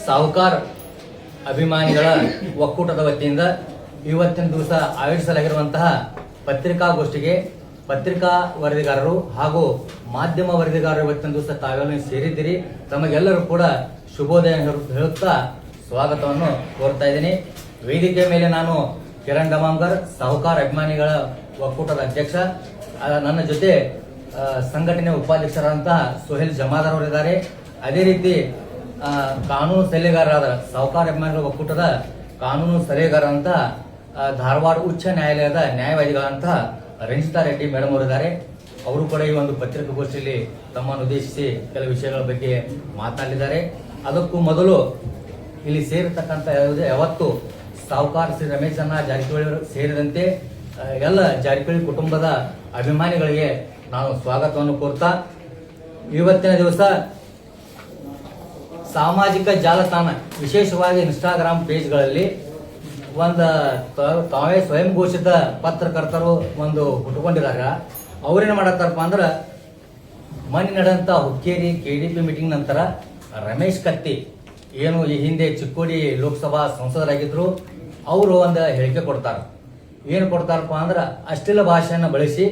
ಸಾಹುಕಾರ್ ಅಭಿಮಾನಿಗಳ ಒಕ್ಕೂಟದ ವತಿಯಿಂದ ಇವತ್ತಿನ ದಿವಸ ಆಯೋಜಿಸಲಾಗಿರುವಂತಹ ಪತ್ರಿಕಾಗೋಷ್ಠಿಗೆ ಪತ್ರಿಕಾ ವರದಿಗಾರರು ಹಾಗೂ ಮಾಧ್ಯಮ ವರದಿಗಾರರು ಇವತ್ತಿನ ದಿವಸ ತಾವೆಲ್ಲ ಸೇರಿದ್ದೀರಿ. ತಮಗೆಲ್ಲರೂ ಕೂಡ ಶುಭೋದಯ ಹೇಳುತ್ತಾ ಸ್ವಾಗತವನ್ನು ಕೋರ್ತಾ ಇದ್ದೀನಿ. ವೇದಿಕೆ ಮೇಲೆ ನಾನು ಕಿರಣ್ ಡಮಾಂಗರ್, ಸಾಹುಕಾರ್ ಅಭಿಮಾನಿಗಳ ಒಕ್ಕೂಟದ ಅಧ್ಯಕ್ಷ. ನನ್ನ ಜೊತೆ ಸಂಘಟನೆ ಉಪಾಧ್ಯಕ್ಷರಾದಂತಹ ಸುಹೇಲ್ ಜಮಾದಾರ್ ಅವರಿದ್ದಾರೆ. ಅದೇ ರೀತಿ ಕಾನೂನು ಸಲಹೆಗಾರರಾದ ಸಾಹುಕಾರ್ ಅಭಿಮಾನಿಗಳ ಒಕ್ಕೂಟದ ಕಾನೂನು ಸಲಹೆಗಾರ ಧಾರವಾಡ ಉಚ್ಚ ನ್ಯಾಯಾಲಯದ ನ್ಯಾಯವಾದಿಗಳಂತಹ ರಂಜಿತಾ ರೆಡ್ಡಿ ಮೇಡಮ್ ಅವರಿದ್ದಾರೆ. ಅವರು ಕೂಡ ಈ ಒಂದು ಪತ್ರಿಕಾಗೋಷ್ಠಿಯಲ್ಲಿ ತಮ್ಮನ್ನು ಉದ್ದೇಶಿಸಿ ಕೆಲವು ವಿಷಯಗಳ ಬಗ್ಗೆ ಮಾತನಾಡಿದ್ದಾರೆ. ಅದಕ್ಕೂ ಮೊದಲು ಇಲ್ಲಿ ಸೇರಿರ್ತಕ್ಕಂಥ ಯಾವತ್ತು ಸಾಹುಕಾರ್ ಶ್ರೀ ರಮೇಶ್ ಜಾರಕಿಹೊಳಿ ಸೇರಿದಂತೆ ಎಲ್ಲ ಜಾರಕಿಹೊಳಿ ಕುಟುಂಬದ ಅಭಿಮಾನಿಗಳಿಗೆ ನಾನು ಸ್ವಾಗತವನ್ನು ಕೋರ್ತಾ, ಇವತ್ತಿನ ದಿವಸ ಸಾಮಾಜಿಕ ಜಾಲತಾಣ ವಿಶೇಷವಾಗಿ ಇನ್ಸ್ಟಾಗ್ರಾಮ್ ಪೇಜ್ಗಳಲ್ಲಿ ತಾವೇ ಸ್ವಯಂ ಘೋಷಿತ ಪತ್ರಕರ್ತರು ಹುಟ್ಟುಕೊಂಡಿದ್ದಾರೆ. ಅವ್ರೇನು ಮಾಡತ್ತಾರಪ್ಪ ಅಂದ್ರೆ ಮೊನ್ನೆ ನಡೆದಂತ ಹುಕ್ಕೇರಿ KDP ಮೀಟಿಂಗ್ ನಂತರ ರಮೇಶ್ ಕತ್ತಿ ಏನು ಈ ಹಿಂದೆ ಚಿಕ್ಕೋಡಿ ಲೋಕಸಭಾ ಸಂಸದರಾಗಿದ್ರು, ಅವರು ಒಂದು ಹೇಳಿಕೆ ಕೊಡ್ತಾರೆ. ಏನು ಕೊಡ್ತಾರಪ್ಪ ಅಂದ್ರೆ ಅಶ್ಲೀಲ ಭಾಷೆಯನ್ನು ಬಳಸಿ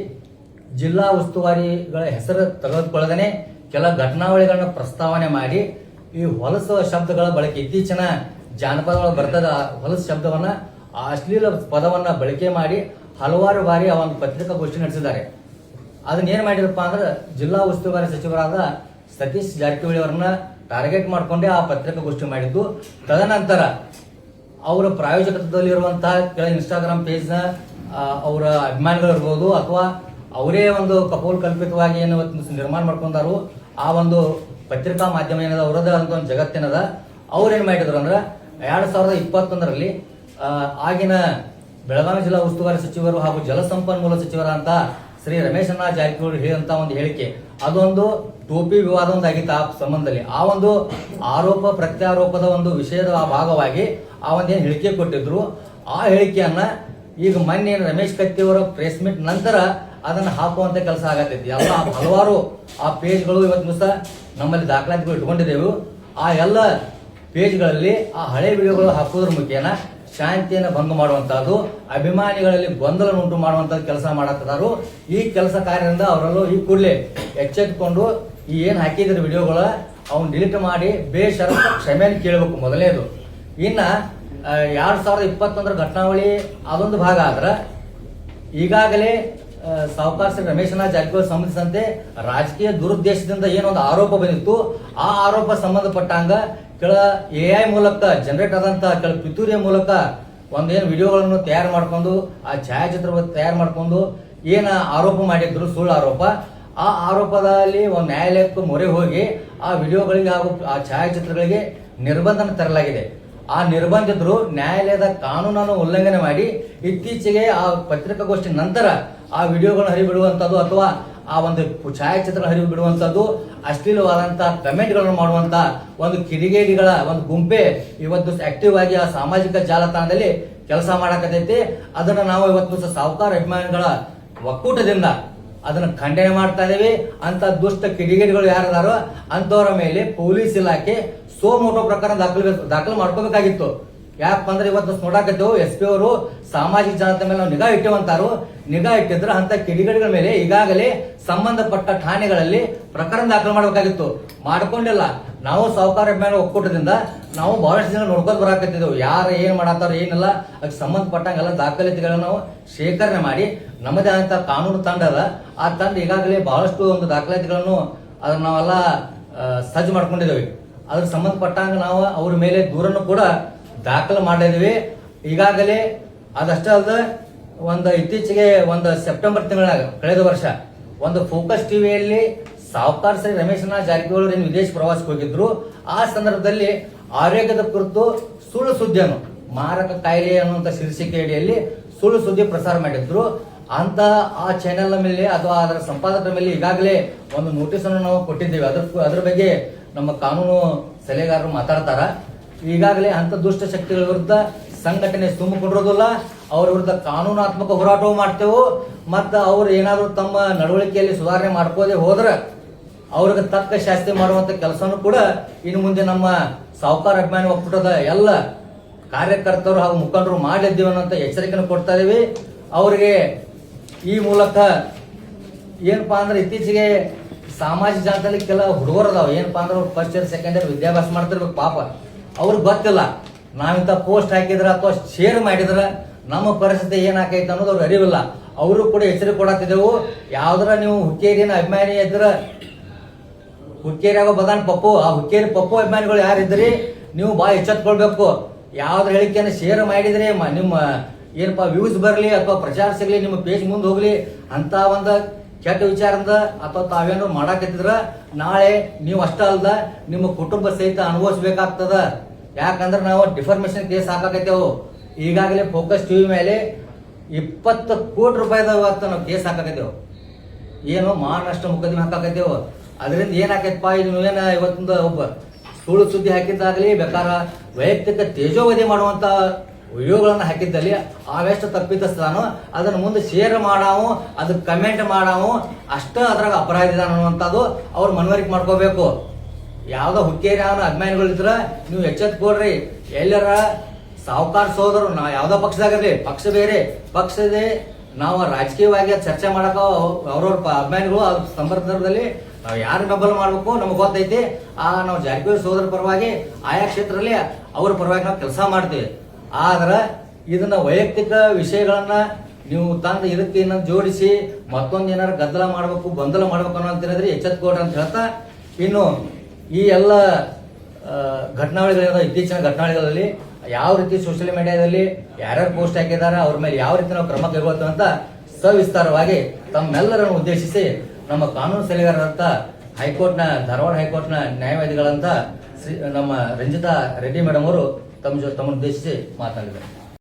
ಜಿಲ್ಲಾ ಉಸ್ತುವಾರಿಗಳ ಹೆಸರು ತೆಗೆದುಕೊಳ್ಳದೇ ಕೆಲ ಘಟನಾವಳಿಗಳನ್ನ ಪ್ರಸ್ತಾವನೆ ಮಾಡಿ ಈ ಹೊಲಸು ಶಬ್ದಗಳ ಬಳಕೆ, ಇತ್ತೀಚಿನ ಜಾನಪದಗಳ ಬರ್ತದ ಹೊಲಸು ಶಬ್ದವನ್ನ ಅಶ್ಲೀಲ ಪದವನ್ನ ಬಳಕೆ ಮಾಡಿ ಹಲವಾರು ಬಾರಿ ಆ ಒಂದು ಪತ್ರಿಕಾಗೋಷ್ಠಿ ನಡೆಸಿದ್ದಾರೆ. ಅದನ್ನೇನ್ ಮಾಡಿರಪ್ಪ ಅಂದ್ರೆ ಜಿಲ್ಲಾ ಉಸ್ತುವಾರಿ ಸಚಿವರಾದ ಸತೀಶ್ ಜಾರಕಿಹೊಳಿ ಅವರನ್ನ ಟಾರ್ಗೆಟ್ ಮಾಡಿಕೊಂಡೇ ಆ ಪತ್ರಿಕಾಗೋಷ್ಠಿ ಮಾಡಿದ್ದು. ತದನಂತರ ಅವರ ಪ್ರಾಯೋಜಕತ್ವದಲ್ಲಿರುವಂತಹ ಕೆಲ ಇನ್ಸ್ಟಾಗ್ರಾಮ್ ಪೇಜ್ನ ಅವರ ಅಭಿಮಾನಿಗಳಿರ್ಬೋದು ಅಥವಾ ಅವರೇ ಒಂದು ಕಪೋಲಕಲ್ಪಿತವಾಗಿ ಏನು ನಿರ್ಮಾಣ ಮಾಡ್ಕೊಂಡಾರು ಆ ಒಂದು ಪತ್ರಿಕಾ ಮಾಧ್ಯಮ ಏನದ ಅವರದ ಅಂತ ಒಂದು ಜಗತ್ತಿನದ. ಅವ್ರೇನ್ ಮಾಡಿದ್ರು ಅಂದ್ರೆ 2021ರಲ್ಲಿ ಆಗಿನ ಬೆಳಗಾವಿ ಜಿಲ್ಲಾ ಉಸ್ತುವಾರಿ ಸಚಿವರು ಹಾಗೂ ಜಲಸಂಪನ್ಮೂಲ ಸಚಿವರಂತ ಶ್ರೀ ರಮೇಶ್ ಜಾರಕಿಹೊಳಿ ಹೇಳಿದಂತ ಒಂದು ಹೇಳಿಕೆ, ಅದೊಂದು ಟೋಪಿ ವಿವಾದ ಆಗಿತ್ತು. ಆ ಸಂಬಂಧದಲ್ಲಿ ಆ ಒಂದು ಆರೋಪ ಪ್ರತ್ಯಾರೋಪದ ಒಂದು ವಿಷಯದ ಭಾಗವಾಗಿ ಆ ಒಂದೇನು ಹೇಳಿಕೆ ಕೊಟ್ಟಿದ್ರು, ಆ ಹೇಳಿಕೆಯನ್ನ ಈಗ ಮೊನ್ನೆ ರಮೇಶ್ ಕತ್ತಿ ಅವರ ಪ್ರೆಸ್ ಮೀಟ್ ನಂತರ ಅದನ್ನ ಹಾಕುವಂತ ಕೆಲಸ ಆಗತ್ತೈತಿ. ಎಲ್ಲ ಹಲವಾರು ಆ ಪೇಜ್ಗಳು ಇವತ್ತು ದಿವಸ ನಮ್ಮಲ್ಲಿ ದಾಖಲಾತಿಗಳು ಇಟ್ಕೊಂಡಿದ್ದೇವೆ. ಆ ಎಲ್ಲ ಪೇಜ್ಗಳಲ್ಲಿ ಆ ಹಳೆ ವಿಡಿಯೋಗಳು ಹಾಕೋದ್ರ ಮುಖೇನ ಶಾಂತಿಯನ್ನು ಭಂಗ ಮಾಡುವಂತಹದ್ದು, ಅಭಿಮಾನಿಗಳಲ್ಲಿ ಗೊಂದಲ ಉಂಟು ಮಾಡುವಂತದ್ದು ಕೆಲಸ ಮಾಡತ್ತಿದ್ದಾರೆ. ಈ ಕೆಲಸ ಕಾರ್ಯದಿಂದ ಅವರಲ್ಲೂ ಈ ಕೂಡಲೇ ಎಚ್ಚೆತ್ತುಕೊಂಡು ಈ ಏನ್ ಹಾಕಿದ್ರ ವಿಡಿಯೋಗಳ ಅವನ್ ಡಿಲೀಟ್ ಮಾಡಿ ಬೇಷರತ್ತ ಕ್ಷಮೆಯನ್ನು ಕೇಳಬೇಕು ಮೊದಲನೇದು. ಇನ್ನ 2021 ಘಟನಾವಳಿ ಅದೊಂದು ಭಾಗ ಆದ್ರ ಈಗಾಗಲೇ ಸಾಹುಕಾರ್ ಶ್ರೀ ರಮೇಶ್ ಜಾರಕಿಹೊಳಿ ಸಂಬಂಧಿಸಿದಂತೆ ರಾಜಕೀಯ ದುರುದ್ದೇಶದಿಂದ ಏನೊಂದು ಆರೋಪ ಬಂದಿತ್ತು, ಆ ಆರೋಪ ಸಂಬಂಧಪಟ್ಟಂಗ ಕೆಲ AI ಮೂಲಕ ಜನರೇಟ್ ಆದಂತ ಕೆಲ ಪಿತೂರಿಯ ಮೂಲಕ ಒಂದೇನು ವಿಡಿಯೋಗಳನ್ನು ತಯಾರು ಮಾಡ್ಕೊಂಡು ಆ ಛಾಯಾಚಿತ್ರ ತಯಾರು ಮಾಡ್ಕೊಂಡು ಏನ ಆರೋಪ ಮಾಡಿದ್ರು ಸುಳ್ಳು ಆರೋಪ, ಆ ಆರೋಪದಲ್ಲಿ ಒಂದು ನ್ಯಾಯಾಲಯಕ್ಕೆ ಮೊರೆ ಹೋಗಿ ಆ ವಿಡಿಯೋಗಳಿಗೆ ಹಾಗೂ ಆ ಛಾಯಾಚಿತ್ರಗಳಿಗೆ ನಿರ್ಬಂಧನ ತರಲಾಗಿದೆ. ಆ ನಿರ್ಬಂಧಿತರು ನ್ಯಾಯಾಲಯದ ಕಾನೂನನ್ನು ಉಲ್ಲಂಘನೆ ಮಾಡಿ ಇತ್ತೀಚೆಗೆ ಆ ಪತ್ರಿಕಾಗೋಷ್ಠಿ ನಂತರ ಆ ವಿಡಿಯೋಗಳನ್ನು ಹರಿಬಿಡುವಂತದ್ದು ಅಥವಾ ಆ ಒಂದು ಛಾಯಾಚಿತ್ರ ಹರಿವು ಬಿಡುವಂತದ್ದು, ಅಶ್ಲೀಲವಾದಂತಹ ಕಮೆಂಟ್ಗಳನ್ನು ಮಾಡುವಂತ ಒಂದು ಕಿಡಿಗೇಡಿಗಳ ಒಂದು ಗುಂಪೆ ಇವತ್ತು ಆಕ್ಟಿವ್ ಆಗಿ ಆ ಸಾಮಾಜಿಕ ಜಾಲತಾಣದಲ್ಲಿ ಕೆಲಸ ಮಾಡಕತೈತಿ. ಅದನ್ನ ನಾವು ಇವತ್ತು ಸಾಹುಕಾರ್ ಅಭಿಮಾನಿಗಳ ಒಕ್ಕೂಟದಿಂದ ಅದನ್ನ ಖಂಡನೆ ಮಾಡ್ತಾ ಇದ್ದೇವೆ. ಅಂತ ದುಷ್ಟ ಕಿಡಿಗೇಡಿಗಳು ಯಾರದಾರೋ ಅಂತವರ ಮೇಲೆ ಪೊಲೀಸ್ ಇಲಾಖೆ ಸೋಮೋಟೋ ಪ್ರಕರಣ ದಾಖಲು ಮಾಡ್ಕೋಬೇಕಾಗಿತ್ತು. ಯಾಕಂದ್ರೆ ಇವತ್ತು ನೋಡಾಕತ್ತೇವು SP ಅವರು ಸಾಮಾಜಿಕ ಜಾಲತಾಣ ಮೇಲೆ ನಾವು ನಿಗಾ ಇಟ್ಟೇವಂತಾರು. ನಿಗಾ ಇಟ್ಟಿದ್ರೆ ಅಂತ ಕಿಡಿಗೇಡಿಗಳ ಮೇಲೆ ಈಗಾಗಲೇ ಸಂಬಂಧಪಟ್ಟ ಠಾಣೆಗಳಲ್ಲಿ ಪ್ರಕರಣ ದಾಖಲು ಮಾಡಬೇಕಾಗಿತ್ತು, ಮಾಡ್ಕೊಂಡಿಲ್ಲ. ನಾವು ಸಾಹುಕಾರ ಅಭಿಮಾನಿ ಒಕ್ಕೂಟದಿಂದ ನಾವು ಬಹಳಷ್ಟು ಜನ ನೋಡ್ಕೊಂಡು ಬರಾಕತ್ತಿದ್ದೆವು, ಯಾರು ಏನ್ ಮಾಡತ್ತಾರ ಏನಿಲ್ಲ, ಅದಕ್ಕೆ ಸಂಬಂಧಪಟ್ಟಂಗೆಲ್ಲ ದಾಖಲಾತಿಗಳನ್ನ ನಾವು ಶೇಖರಣೆ ಮಾಡಿ ನಮ್ಮದೇ ಆದಂತ ಕಾನೂನು ತಂಡ ಅದ. ಆ ತಂಡ ಈಗಾಗಲೇ ಬಹಳಷ್ಟು ಒಂದು ದಾಖಲಾತಿಗಳನ್ನು ಅದನ್ನ ನಾವೆಲ್ಲ ಸಜ್ಜು ಮಾಡ್ಕೊಂಡಿದ್ದೇವೆ. ಅದ್ರ ಸಂಬಂಧಪಟ್ಟಂಗ ನಾವು ಅವ್ರ ಮೇಲೆ ದೂರನ್ನು ಕೂಡ ದಾಖಲು ಮಾಡಿದ್ವಿ ಈಗಾಗಲೇ. ಅದಷ್ಟೇ ಅಲ್ಲದೆ ಇತ್ತೀಚೆಗೆ ಸೆಪ್ಟೆಂಬರ್ ತಿಂಗಳಾಗ ಕಳೆದ ವರ್ಷ ಫೋಕಸ್ ಟಿವಿಯಲ್ಲಿ ಸಾಹುಕಾರ್ ಶ್ರೀ ರಮೇಶ್ ಜಾರಕಿಹೊಳಿ ವಿದೇಶ ಪ್ರವಾಸಕ್ಕೆ ಹೋಗಿದ್ರು. ಆ ಸಂದರ್ಭದಲ್ಲಿ ಆರೋಗ್ಯದ ಕುರಿತು ಸುಳ್ಳು ಸುದ್ದಿಯನ್ನು, ಮಾರಕ ಕಾಯಿಲೆ ಅನ್ನುವಂತ ಶೀರ್ಷಿಕೆ ಅಡಿಯಲ್ಲಿ ಸುಳ್ಳು ಸುದ್ದಿ ಪ್ರಸಾರ ಮಾಡಿದ್ರು. ಅಂತ ಆ ಚಾನೆಲ್ ಮೇಲೆ ಅಥವಾ ಅದರ ಸಂಪಾದಕರ ಮೇಲೆ ಈಗಾಗಲೇ ಒಂದು ನೋಟಿಸ್ ಅನ್ನು ನಾವು ಕೊಟ್ಟಿದ್ದೇವೆ. ಅದ್ರ ಬಗ್ಗೆ ನಮ್ಮ ಕಾನೂನು ಸಲಹೆಗಾರರು ಮಾತಾಡ್ತಾರ. ಈಗಾಗಲೇ ಅಂತ ದುಷ್ಟ ಶಕ್ತಿಗಳ ವಿರುದ್ಧ ಸಂಘಟನೆ ತುಂಬಿಕೊಂಡಿರೋದಿಲ್ಲ, ಅವ್ರ ವಿರುದ್ಧ ಕಾನೂನಾತ್ಮಕ ಹೋರಾಟವೂ ಮಾಡ್ತೇವೆ. ಮತ್ತು ಅವ್ರು ಏನಾದ್ರು ತಮ್ಮ ನಡವಳಿಕೆಯಲ್ಲಿ ಸುಧಾರಣೆ ಮಾಡ್ಕೋದೇ ಹೋದ್ರೆ ಅವ್ರಿಗೆ ತಕ್ಕ ಶಾಸ್ತಿ ಮಾಡುವಂತ ಕೆಲಸನೂ ಕೂಡ ಇನ್ನು ಮುಂದೆ ನಮ್ಮ ಸಾಹುಕಾರ ಅಭಿಮಾನಿ ಒಕ್ಕೂಟದ ಎಲ್ಲ ಕಾರ್ಯಕರ್ತರು ಹಾಗೂ ಮುಖಂಡರು ಮಾಡಿದ್ದೀವಿ ಅನ್ನೋಂಥ ಎಚ್ಚರಿಕೆಯನ್ನು ಕೊಡ್ತಾ ಇದೀವಿ. ಅವರಿಗೆ ಈ ಮೂಲಕ ಏನಪ್ಪಾ ಅಂದ್ರೆ ಇತ್ತೀಚೆಗೆ ಸಾಮಾಜಿಕ ಜಾಲದಲ್ಲಿ ಕೆಲ ಹುಡುಗರು ಅದಾವ, ಏನಪ್ಪಾ ಅಂದ್ರೆ ಫಸ್ಟ್ ಇಯರ್ ಸೆಕೆಂಡ್ ಇಯರ್ ವಿದ್ಯಾಭ್ಯಾಸ ಮಾಡ್ತಿರ್ಬೇಕು ಪಾಪ, ಅವ್ರಿಗೆ ಗೊತ್ತಿಲ್ಲ ನಾವಿಂತ ಪೋಸ್ಟ್ ಹಾಕಿದ್ರ ಅಥವಾ ಶೇರ್ ಮಾಡಿದ್ರ ನಮ್ಮ ಪರಿಸ್ಥಿತಿ ಏನಾಕೈತೆ ಅನ್ನೋದು ಅವ್ರಿಗೆ ಅರಿವಿಲ್ಲ. ಅವರು ಕೂಡ ಎಚ್ಚರಿಕೆ ಕೊಡತ್ತಿದ್ದೆವು. ಯಾವ್ದಾರ ನೀವು ಹುಕ್ಕೇರಿನ ಅಭಿಮಾನಿ ಇದ್ರ, ಹುಕ್ಕೇರಿ ಆಗೋ ಬದಾನ್ ಪಪ್ಪು, ಆ ಹುಕ್ಕೇರಿ ಪಪ್ಪು ಅಭಿಮಾನಿಗಳು ಯಾರಿದ್ರಿ ನೀವು ಭಾಳ ಎಚ್ಚೆತ್ಕೊಳ್ಬೇಕು. ಯಾವ್ದ್ರ ಹೇಳಿಕೆಯನ್ನು ಶೇರ್ ಮಾಡಿದ್ರೆ ನಿಮ್ಮ ಏನಪ್ಪಾ ವ್ಯೂಸ್ ಬರಲಿ ಅಥವಾ ಪ್ರಚಾರ ಸಿಗಲಿ, ನಿಮ್ಮ ಪೇಜ್ ಮುಂದೆ ಹೋಗ್ಲಿ ಅಂತ ಒಂದು ಕೆಟ್ಟ ವಿಚಾರದಿಂದ ಅಥವಾ ತಾವೇನು ಮಾಡಾಕತ್ತಿದ್ರ ನಾಳೆ ನೀವು ಅಷ್ಟ ಅಲ್ದ ನಿಮ್ಮ ಕುಟುಂಬ ಸಹಿತ ಅನುಭವಿಸ್ಬೇಕಾಗ್ತದ. ಯಾಕಂದ್ರೆ ನಾವು ಡಿಫಾರ್ಮೇಶನ್ ಕೇಸ್ ಹಾಕಾಕತ್ತೇವು. ಈಗಾಗಲೇ ಫೋಕಸ್ ಟಿವಿ ಮೇಲೆ 20 ಕೋಟಿ ರೂಪಾಯಿದ ಇವತ್ತು ನಾವು ಕೇಸ್ ಹಾಕಾಕತ್ತೇವು. ಏನು ಮಾನಷ್ಟ ಮುಖದ್ಮೆ ಹಾಕಾಕತ್ತೇವು. ಅದರಿಂದ ಏನಾಕೈತಪ್ಪ, ಇದು ಏನ ಇವತ್ತಿಂದ ಒಬ್ಬ ಸುಳ್ಳು ಸುದ್ದಿ ಹಾಕಿದ್ದಾಗಲಿ ಬೇಕಾರ ವೈಯಕ್ತಿಕ ತೇಜೋವಧಿ ಮಾಡುವಂತ ವಿಡಿಯೋಗಳನ್ನ ಹಾಕಿದ್ದಲ್ಲಿ ಅವೆಷ್ಟು ತಪ್ಪಿತಸ್ತಾನೋ ಅದನ್ನ ಮುಂದೆ ಶೇರ್ ಮಾಡಾವು, ಅದಕ್ಕೆ ಕಮೆಂಟ್ ಮಾಡಾವು, ಅಷ್ಟ ಅದ್ರಾಗ ಅಪರಾಧ ಅನ್ನುವಂಥದ್ದು ಅವ್ರು ಮನವರಿಕೆ ಮಾಡ್ಕೋಬೇಕು. ಯಾವ್ದೋ ಹುಕ್ಕೇರಿ ಅಭಿಮಾನಿಗಳಿದ್ರ ನೀವು ಎಚ್ಚೆತ್ಕೊಳ್ರಿ. ಎಲ್ಲರ ಸಾಹುಕಾರ ಸೋದರು ನಾ ಯಾವ್ದೋ ಪಕ್ಷದಾಗಿರ್ಲಿ, ಪಕ್ಷ ಬೇರೆ ಪಕ್ಷದೇ ನಾವು ರಾಜಕೀಯವಾಗಿ ಚರ್ಚೆ ಮಾಡಕ ಅವ್ರವ್ರ ಅಭಿಮಾನಿಗಳು ಸಂದರ್ಭದಲ್ಲಿ ನಾವು ಯಾರು ಬೆಂಬಲ ಮಾಡ್ಬೇಕು ನಮ್ಗೆ ಗೊತ್ತೈತಿ. ನಾವು ಜಾರಕಿಹೊಳಿ ಸೋದರ ಪರವಾಗಿ ಆಯಾ ಕ್ಷೇತ್ರದಲ್ಲಿ ಅವ್ರ ಪರವಾಗಿ ನಾವು ಕೆಲಸ ಮಾಡ್ತೀವಿ. ಆದ್ರೆ ಇದನ್ನ ವೈಯಕ್ತಿಕ ವಿಷಯಗಳನ್ನ ನೀವು ತಂದು ಇದಕ್ಕೆ ಇನ್ನೊಂದು ಜೋಡಿಸಿ ಮತ್ತೊಂದು ಏನಾರು ಗದ್ದಲ ಮಾಡ್ಬೇಕು ಗೊಂದಲ ಮಾಡ್ಬೇಕು ಅನ್ನೋ ಅಂತೇಳಿದ್ರೆ ಎಚ್ಚೆತ್ಕೊಡ್ರಿ ಅಂತ ಹೇಳ್ತಾ, ಇನ್ನು ಈ ಎಲ್ಲ ಘಟನಾವಳಿಗಳಿಂದ ಇತ್ತೀಚಿನ ಘಟನಾವಳಿಗಳಲ್ಲಿ ಯಾವ ರೀತಿ ಸೋಷಿಯಲ್ ಮೀಡಿಯಾದಲ್ಲಿ ಯಾರ್ಯಾರು ಪೋಸ್ಟ್ ಹಾಕಿದ್ದಾರೆ ಅವ್ರ ಮೇಲೆ ಯಾವ ರೀತಿ ನಾವು ಕ್ರಮ ಕೈಗೊಳ್ತೀವಿ ಅಂತ ಸವಿಸ್ತಾರವಾಗಿ ತಮ್ಮೆಲ್ಲರನ್ನು ಉದ್ದೇಶಿಸಿ ನಮ್ಮ ಕಾನೂನು ಸಲಹೆಗಾರರಂತ ಧಾರವಾಡ ಹೈಕೋರ್ಟ್ನ ನ್ಯಾಯವಾದಿಗಳಂತ ನಮ್ಮ ರಂಜಿತಾ ರೆಡ್ಡಿ ಮೇಡಮ್ ಅವರು ತಮ್ಮನ್ನು ಉದ್ದೇಶಿಸಿ ಮಾತನಾಡಿದ್ದಾರೆ.